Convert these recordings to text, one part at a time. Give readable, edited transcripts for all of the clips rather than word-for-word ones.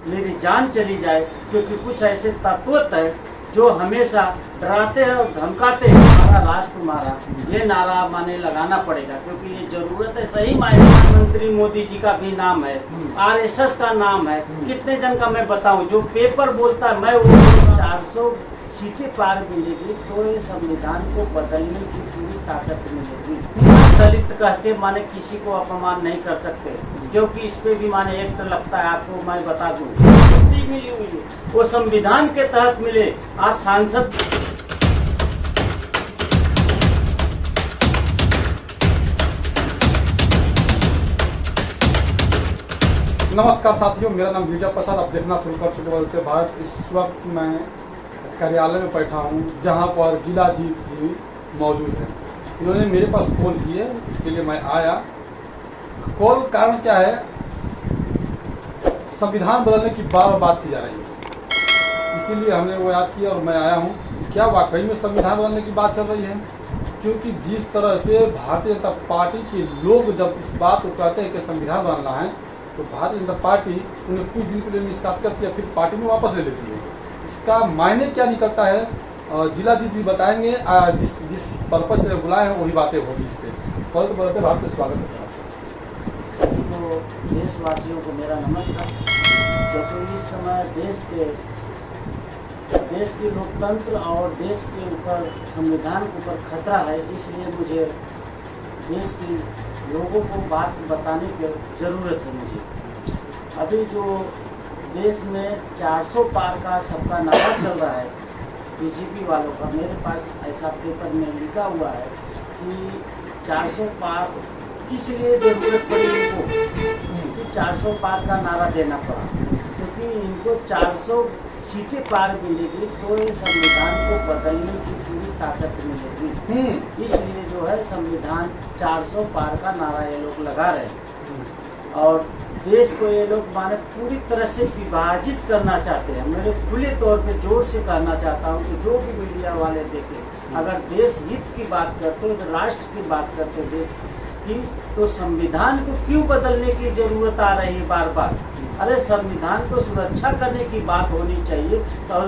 मेरी जान चली जाए, क्योंकि कुछ ऐसे तत्व हैं जो हमेशा डराते हैं और धमकाते हैं, हमारा राष्ट्र तुम्हारा, ये नारा माने लगाना पड़ेगा, क्योंकि ये जरूरत है। सही मायने प्रधानमंत्री मोदी जी का भी नाम है, आरएसएस का नाम है, कितने जन का मैं बताऊं, जो पेपर बोलता है मैं वो 400 सीटें पार मिलेगी तो ये संविधान को बदलने की पूरी ताकत मिलेगी। दलित कह के माने किसी को अपमान नहीं कर सकते, क्योंकि इस पे भी माने एक्ट लगता है, आपको मैं बता दूं, मिली हुई है वो संविधान के तहत मिले। आप सांसद नमस्कार साथियों, मेरा नाम विजय प्रसाद, आप देखना शुरू कर चुके बदलते भारत। इस वक्त मैं कार्यालय में बैठा हूं, जहां पर जिलाजीत जी मौजूद हैं। इन्होंने मेरे पास कॉल की है, इसके लिए मैं आया। कॉल कारण क्या है, संविधान बदलने की बार बात की जा रही है, इसीलिए हमने वो याद किया और मैं आया हूँ। क्या वाकई में संविधान बदलने की बात चल रही है? क्योंकि जिस तरह से भारतीय जनता पार्टी के लोग जब इस बात को कहते हैं कि संविधान बदलना है, तो भारतीय जनता पार्टी उन्हें कुछ दिन के लिए निष्कासित करती है, फिर पार्टी में वापस ले लेती है। इसका मायने क्या निकलता है, जिला दीदी बताएंगे। जिस पर्पज से बुलाए हैं वही बातें होगी इस पर। तो बदलते भारत में स्वागत है। तो देशवासियों को मेरा नमस्कार। क्योंकि इस समय देश के लोकतंत्र और देश के ऊपर, संविधान के ऊपर खतरा है, इसलिए मुझे देश के लोगों को बात बताने की ज़रूरत है। मुझे अभी जो देश में 400 पार का सबका नारा चल रहा है बीजेपी वालों का, मेरे पास ऐसा पेपर में लिखा हुआ है कि 400 पार किस लिए जरूरत पड़ी इनको, 400 पार का नारा देना पड़ा, क्योंकि इनको 400 सीटें पार मिलेगी तो ये संविधान को बदलने की पूरी ताकत मिलेगी। इसलिए जो है संविधान 400 पार का नारा ये लोग लगा रहे हैं और देश को ये लोग माने पूरी तरह से विभाजित करना चाहते हैं। मेरे खुले तौर पे जोर से कहना चाहता हूँ कि जो भी मीडिया वाले देखें, अगर देश हित की बात करते हो, राष्ट्र की बात करते हो देश की, तो संविधान को क्यों बदलने की जरूरत आ रही है बार बार? अरे संविधान को सुरक्षा करने की बात होनी चाहिए और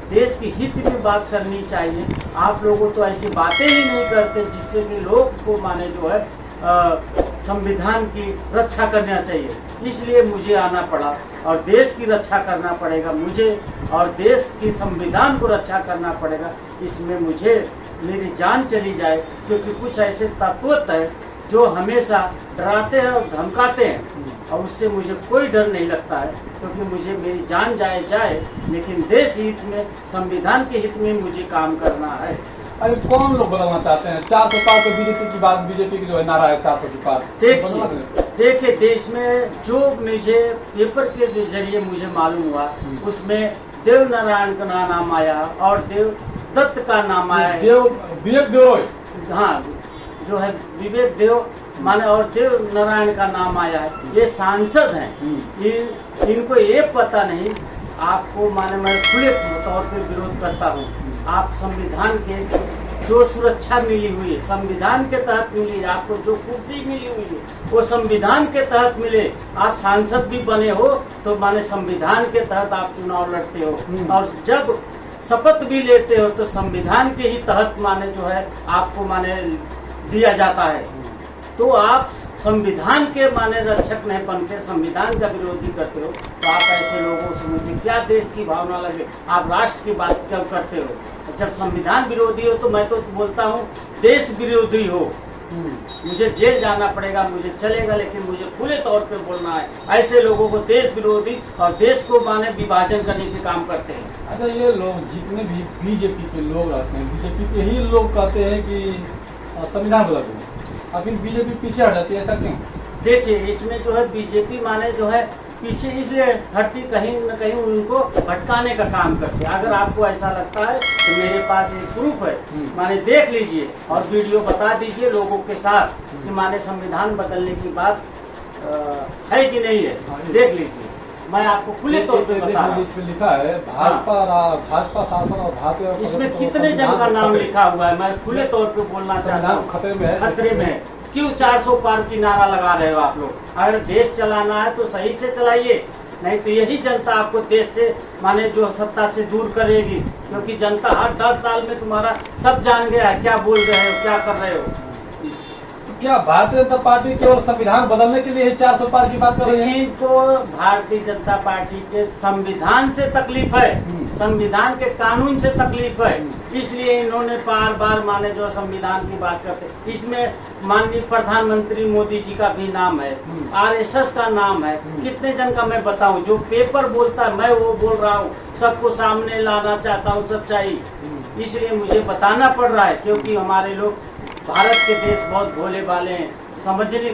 देश की हित में बात करनी चाहिए। आप लोगों तो ऐसी बातें ही नहीं करते जिससे कि लोग को माने जो है संविधान की रक्षा करना चाहिए। इसलिए मुझे आना पड़ा और देश की रक्षा करना पड़ेगा मुझे, और देश की संविधान को रक्षा करना पड़ेगा। इसमें मुझे मेरी जान चली जाए, क्योंकि कुछ ऐसे तत्व हैं जो हमेशा डराते हैं और धमकाते हैं, और उससे मुझे कोई डर नहीं लगता है, क्योंकि मुझे मेरी जान जाए, लेकिन देश हित में, संविधान के हित में मुझे काम करना है। अरे कौन लोग बदलना चाहते हैं? 400 पार तो बीजेपी की बात, बीजेपी की जो है नारा है 400 की पार। देखिए देश में जो मुझे पेपर के जरिए मुझे मालूम हुआ, उसमें देव नारायण का नाम आया और देव दत्त का नाम आया, विवेक देव, हाँ जो है विवेक देव माने, और देव नारायण का नाम आया है। ये सांसद हैं, इनको ये पता नहीं। आपको माने मैं खुले तौर पे विरोध करता हूँ। आप संविधान के जो सुरक्षा मिली हुई है, संविधान के तहत मिली है, आपको जो कुर्सी मिली हुई है वो संविधान के तहत मिले। आप सांसद भी बने हो तो माने संविधान के तहत आप चुनाव लड़ते हो, और जब शपथ भी लेते हो तो संविधान के ही तहत माने जो है आपको माने दिया जाता है। तो आप संविधान के माने रक्षक नहीं बनते, संविधान का विरोधी करते हो, तो आप ऐसे लोगों से मुझे क्या देश की भावना लगे? आप राष्ट्र की बात क्यों करते हो? जब संविधान विरोधी हो तो मैं तो बोलता हूँ देश विरोधी हो। मुझे जेल जाना पड़ेगा, मुझे चलेगा, लेकिन मुझे खुले तौर पे बोलना है। ऐसे लोगों को देश विरोधी और देश को माने विभाजन करने के काम करते हैं। अच्छा, ये लोग जितने भी बीजेपी के लोग रहते हैं, बीजेपी के ही लोग कहते हैं कि संविधान बदल दो, और फिर बीजेपी पीछे हट जाती है, ऐसा क्यों? देखिए इसमें जो है बीजेपी माने जो है पीछे इसलिए हटती, कहीं न कहीं उनको भटकाने का काम करती है। अगर आपको ऐसा लगता है तो मेरे पास एक प्रूफ है, माने देख लीजिए और वीडियो बता दीजिए लोगों के साथ कि माने संविधान बदलने की बात है कि नहीं है, देख लीजिए। मैं आपको खुले तौर पे बता रहा हूं। इसमें लिखा है भाजपा शासन और भारतीय, इसमें कितने जन का नाम लिखा हुआ है? मैं खुले तौर पे बोलना चाहता हूँ खतरे में है, खतरे में है। क्यों 400 पार की नारा लगा रहे हो आप लोग? अगर देश चलाना है तो सही से चलाइए, नहीं तो यही जनता आपको देश से माने जो सत्ता से दूर करेगी, क्योंकि जनता हर 10 साल में तुम्हारा सब जान गया है क्या बोल रहे हो, क्या कर रहे हो। क्या भारतीय जनता पार्टी केवल संविधान बदलने के लिए ही 400 पार की बात कर रही है? इनको भारतीय जनता पार्टी के संविधान से तकलीफ है, संविधान के कानून से तकलीफ है, इसलिए इन्होंने बार बार माने जो संविधान की बात करते। इसमें माननीय प्रधानमंत्री मोदी जी का भी नाम है, आरएसएस का नाम है, कितने जन का मैं बताऊं। जो पेपर बोलता है मैं वो बोल रहा हूँ, सबको सामने लाना चाहता हूँ सच्चाई, इसलिए मुझे बताना पड़ रहा है, क्योंकि हमारे लोग भारत के देश बहुत भोले भाले हैं, समझने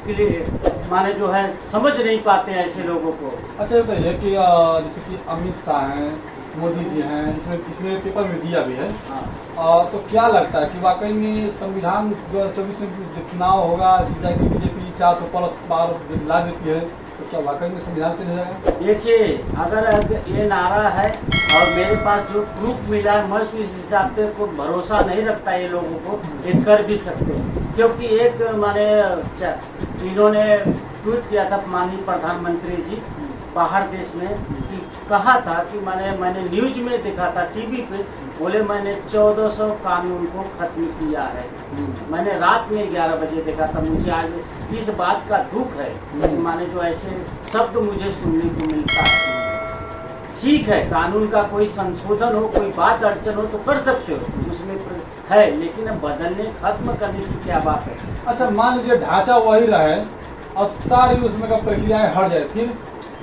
के लिए माने जो है समझ नहीं पाते हैं ऐसे लोगों को। अच्छा ये बताइए कि जैसे कि अमित शाह हैं, मोदी जी हैं, इसमें पेपर में दिया भी है। हाँ। तो क्या लगता है कि वाकई में संविधान 2024 में जो चुनाव होगा, बीजेपी 400 पार ला देती है, तो क्या वाकई में संविधान चेंज हो जाएगा? देखिए, अगर ये नारा है और मेरे पास जो प्रूफ मिला है, मैं उस हिसाब से कोई भरोसा नहीं रखता ये लोगों को, ये कर भी सकते हैं। क्योंकि एक माने इन्होंने ट्वीट किया था माननीय प्रधानमंत्री जी बाहर देश में, कि कहा था कि मैंने न्यूज में देखा था टीवी पे, बोले मैंने 1400 कानून को खत्म किया है। मैंने रात में 11 बजे देखा था। मुझे आज इस बात का दुख है कि माने जो ऐसे शब्द मुझे सुनने को मिलता है। ठीक है, कानून का कोई संशोधन हो, कोई बात अड़चन हो तो कर सकते हो, उसमें है, लेकिन अब बदलने खत्म करने की क्या बात है। अच्छा मान लीजिए ढांचा वही रहे और सारी उसमें का प्रक्रियाएं हट जाए, फिर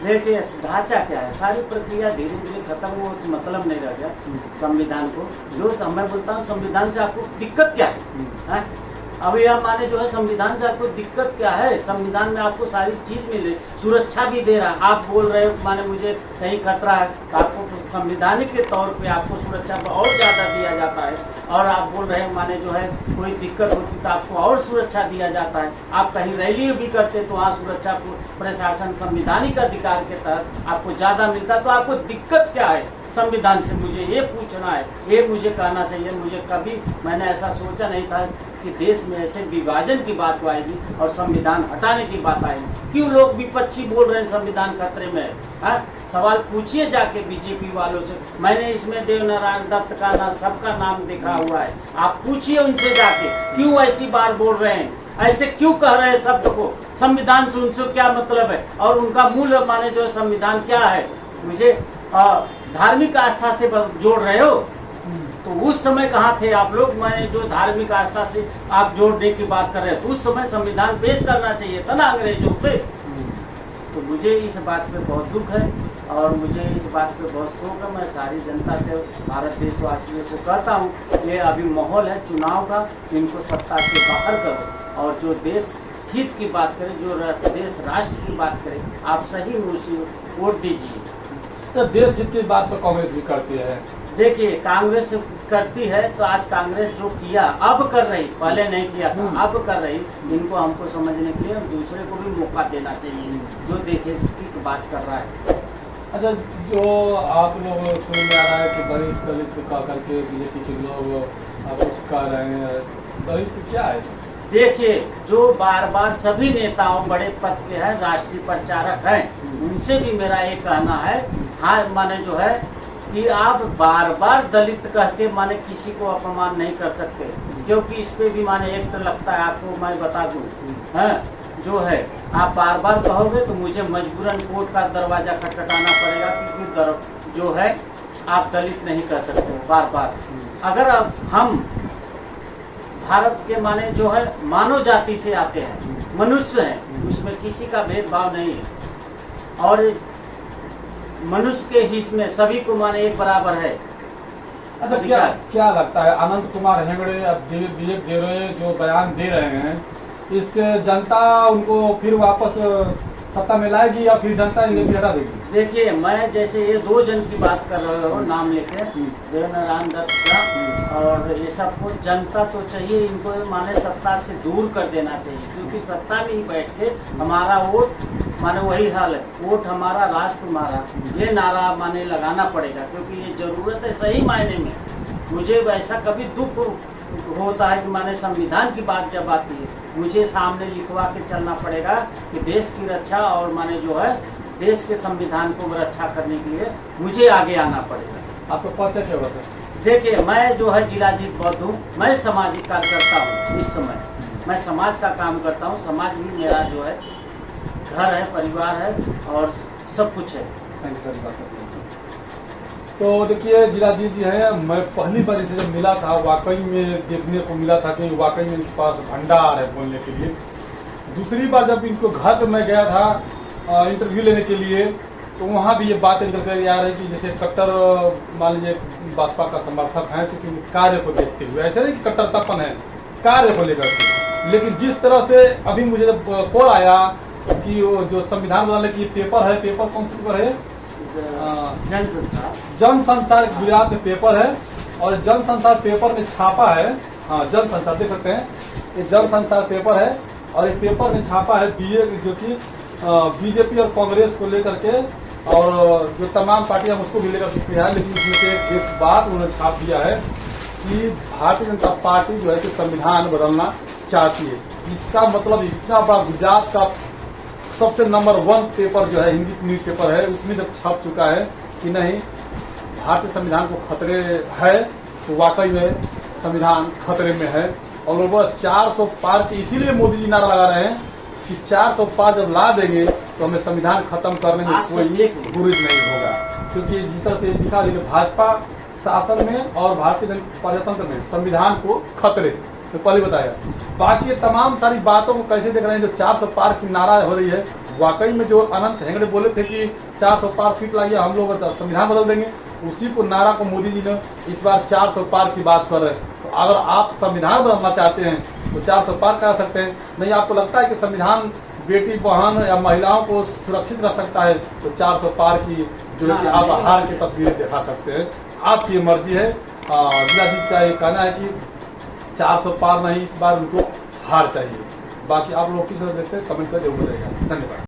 देखिए ढांचा क्या है, सारी प्रक्रिया धीरे धीरे खत्म हो, तो मतलब नहीं रह गया संविधान को। जो मैं बोलता हूँ संविधान से आपको दिक्कत क्या है? अभी आप माने जो है संविधान से आपको दिक्कत क्या है? संविधान में आपको सारी चीज मिले, सुरक्षा भी दे रहा है। आप बोल रहे हो माने मुझे कहीं खतरा है, आपको संवैधानिक के तौर पे आपको सुरक्षा को और ज्यादा दिया जाता है, और आप बोल रहे हो माने जो है कोई दिक्कत होती तो आपको और सुरक्षा दिया जाता है। आप कहीं रैली भी करते तो वहाँ सुरक्षा को प्रशासन संवैधानिक अधिकार के तहत आपको ज्यादा मिलता, तो आपको दिक्कत क्या है संविधान से? मुझे ये पूछना है, ये मुझे कहना चाहिए। मुझे कभी मैंने ऐसा सोचा नहीं था कि देश में ऐसे विभाजन की बात आएगी और संविधान हटाने की बात आएगी। क्यों लोग विपक्षी बोल रहे हैं संविधान खतरे में है? सवाल पूछिए जाके बीजेपी वालों से। मैंने इसमें देवनारायण दत्त का नाम, सबका नाम देखा हुआ है, आप पूछिए उनसे जाके क्यों ऐसी बात बोल रहे हैं, ऐसे क्यों कह रहे हैं शब्द को। संविधान से उनसे क्या मतलब है, और उनका मूल माने जो संविधान क्या है। मुझे धार्मिक आस्था से जोड़ रहे हो, तो उस समय कहाँ थे आप लोग? मैं जो धार्मिक आस्था से आप जोड़ने की बात कर रहे हैं, तो उस समय संविधान पेश करना चाहिए था ना अंग्रेजों से। तो मुझे इस बात पे बहुत दुख है और मुझे इस बात पे बहुत शोक है। मैं सारी जनता से, भारत देशवासियों से कहता हूँ, ये अभी माहौल है चुनाव का, इनको सत्ता से बाहर करो और जो देश हित की बात करें, जो देश राष्ट्र की बात करें, आप सही मुँह से वोट दीजिए। तो देश हित की बात तो कांग्रेस भी करती है। देखिए कांग्रेस करती है, तो आज कांग्रेस जो किया अब कर रही, पहले नहीं किया था, अब कर रही। इनको हमको समझने के लिए दूसरे को भी मौका देना चाहिए जो देखे की बात कर रहा है। अच्छा, जो आप लोग सुनने में आ रहा है कि दलित का करके बीजेपी के लोग कुछ कह रहे हैं, दलित क्या है? देखिए, जो बार बार सभी नेताओं बड़े पद के हैं, राष्ट्रीय प्रचारक हैं, उनसे भी मेरा ये कहना है, हाँ माने जो है कि आप बार बार दलित कह के माने किसी को अपमान नहीं कर सकते, क्योंकि इस पे भी माने एक तो लगता है आपको, मैं बता दूं, हैं जो है आप बार बार कहोगे तो मुझे मजबूरन कोर्ट का दरवाजा खटखटाना पड़ेगा, क्योंकि जो है आप दलित नहीं कर सकते बार बार। अगर अब हम भारत के माने जो है मानव जाति से आते हैं, मनुष्य हैं, उसमें किसी का भेदभाव नहीं है, और मनुष्य के हिस्से में सभी को माने एक बराबर है। अच्छा, क्या लगता है अनंत कुमार हेगड़े अब विवेक दे रहे जो बयान दे रहे हैं, इससे जनता उनको फिर वापस सत्ता में लाएगी या फिर जनता इन्हें भी हटा देगी? देखिए, मैं जैसे ये 2 जन की बात कर रहे हो नाम लेके, देवनारायण दत्त का और ये सबको, जनता तो चाहिए इनको माने सत्ता से दूर कर देना चाहिए, क्योंकि सत्ता में ही बैठ के हमारा वोट माने वही हाल है, वोट हमारा राष्ट्र तुम्हारा, ये नारा माने लगाना पड़ेगा, क्योंकि ये जरूरत है सही मायने में। मुझे वैसा कभी दुख होता है कि माने संविधान की बात जब आती है, मुझे सामने लिखवा के चलना पड़ेगा कि देश की रक्षा और माने जो है देश के संविधान को रक्षा करने के लिए मुझे आगे आना पड़ेगा। आपका परिचय क्या होगा सर? देखिए, मैं जो है जिलाजीत बौद्ध हूँ, मैं सामाजिक कार्यकर्ता हूँ। इस समय मैं समाज का काम करता हूँ। समाज भी मेरा जो है घर है, परिवार है और सब कुछ है। Thank you sir. तो देखिए जिलाजीत जी है, मैं पहली बार इसे जब मिला था वाकई में देखने को मिला था कि वाकई में इनके पास भंडार है बोलने के लिए। दूसरी बार जब इनको घर पे मैं गया था इंटरव्यू लेने के लिए, तो वहाँ भी ये बातें निकल कर आ रही कि जैसे कट्टर मान लीजिए भाजपा का समर्थक है, क्योंकि कार्य को देखते हुए, ऐसे नहीं कि कट्टरतापन है, कार्य को लेकर के। लेकिन जिस तरह से अभी मुझे जब कॉल आया कि वो जो संविधान बनाने की पेपर है, पेपर कौन सा पेपर है? जन संसार गुजरात में पेपर है, और जन संसार पेपर में छापा है। हाँ, जन संसार देख सकते हैं, ये जन संसार पेपर है, और ये पेपर में छापा है बीए जो कि बीजेपी और कांग्रेस को लेकर के, और जो तमाम पार्टियां उसको भी लेकर के है। लेकिन इसमें से एक बात उन्होंने छाप दिया है कि भारतीय जनता पार्टी जो है कि संविधान बदलना चाहती है। इसका मतलब इतना बड़ा गुजरात का सबसे नंबर 1 पेपर जो है हिंदी न्यूज पेपर है, उसमें जब छप चुका है कि नहीं भारतीय संविधान को खतरे है, तो वाकई में संविधान खतरे में है। और लगभग 400 पार के, इसीलिए मोदी जी नारा लगा रहे हैं कि 400 पार जब ला देंगे तो हमें संविधान खत्म करने में कोई गुरेज नहीं होगा। क्योंकि जिस तरह से लिखा है भाजपा शासन में और भारतीय प्रजातंत्र में संविधान को खतरे, तो पहले बताया। बाकी तमाम सारी बातों को कैसे देख रहे हैं, जो 400 पार की नारा हो रही है, वाकई में जो अनंत हेगड़े बोले थे कि 400 पार सीट लाइए हम लोग संविधान बदल देंगे, उसी को नारा को मोदी जी ने इस बार 400 पार की बात कर रहे हैं। तो अगर आप संविधान बदलना चाहते हैं तो 400 पार कर सकते हैं। नहीं आपको लगता है कि संविधान बेटी बहन या महिलाओं को सुरक्षित रख सकता है, तो 400 पार की जो है कि आप हार की तस्वीरें दिखा सकते हैं, आपकी मर्जी है। जिलाजीत का ये कहना है कि 400 पार नहीं, इस बार उनको हार चाहिए। बाकी आप लोग किस तरह देखते हैं कमेंट कर जरूर बताइएगा। धन्यवाद।